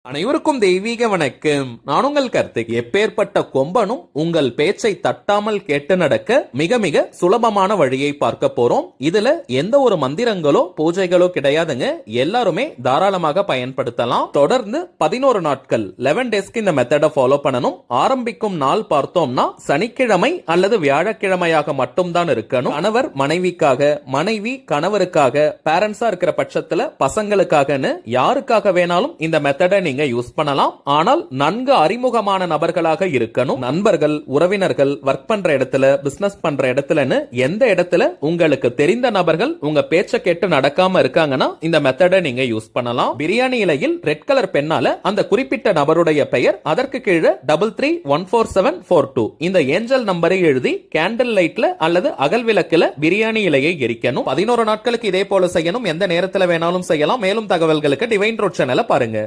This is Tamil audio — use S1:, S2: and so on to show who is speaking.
S1: அனைவருக்கும் தெய்வீக வணக்கம். நான் உங்கள் கார்த்திக். எப்பேற்பட்ட கொம்பனும் உங்கள் பேச்சை தட்டாமல் கேட்டு நடக்க மிக மிக சுலபமான வழியை பார்க்க போறோம். இதுல எந்த ஒரு மந்திரங்களோ பூஜைகளோ கிடையாதுங்க. எல்லாருமே தாராளமாக பயன்படுத்தலாம். தொடர்ந்து 11 நாட்கள் 11 டேஸ்க்கு இந்த மெத்தடை ஃபாலோ பண்ணணும். ஆரம்பிக்கும் நாள் பார்த்தோம்னா சனிக்கிழமை அல்லது வியாழக்கிழமையாக மட்டும்தான் இருக்கணும். கணவர் மனைவிக்காக, மனைவி கணவருக்காக, பேரண்ட்ஸா இருக்கிற பட்சத்துல பசங்களுக்காகன்னு யாருக்காக வேணாலும் இந்த மெத்தடை நீங்க யூஸ் பண்ணலாம். ஆனால் நன்கு அறிமுகமான நபர்களாக இருக்கணும். நண்பர்கள், உறவினர்கள், ஒர்க் பண்ற இடத்துல, பிசினஸ் பண்ற இடத்துலன்னு எந்த இடத்துல உங்களுக்கு தெரிந்த நபர்கள் உங்க பேச்ச கேட்டு நடக்காம இருக்காங்கன்னா இந்த மெத்தடை நீங்க யூஸ் பண்ணலாம். பிரியாணி இலையில் ரெட் கலர் பெண்ணால அந்த குறிப்பிட்ட நபருடைய பெயர், அதற்கு கீழே 33144742 இந்த ஏஞ்சல் நம்பரை எழுதி கேண்டில் லைட்ல அல்லது அகல் விளக்குல பிரியாணி இலையை எரிக்கணும். 11 நாட்களுக்கு இதே போல செய்யணும். எந்த நேரத்துல வேணாலும் செய்யலாம். மேலும் தகவல்களுக்கு டிவைன் ரோட் சேனலை பாருங்க.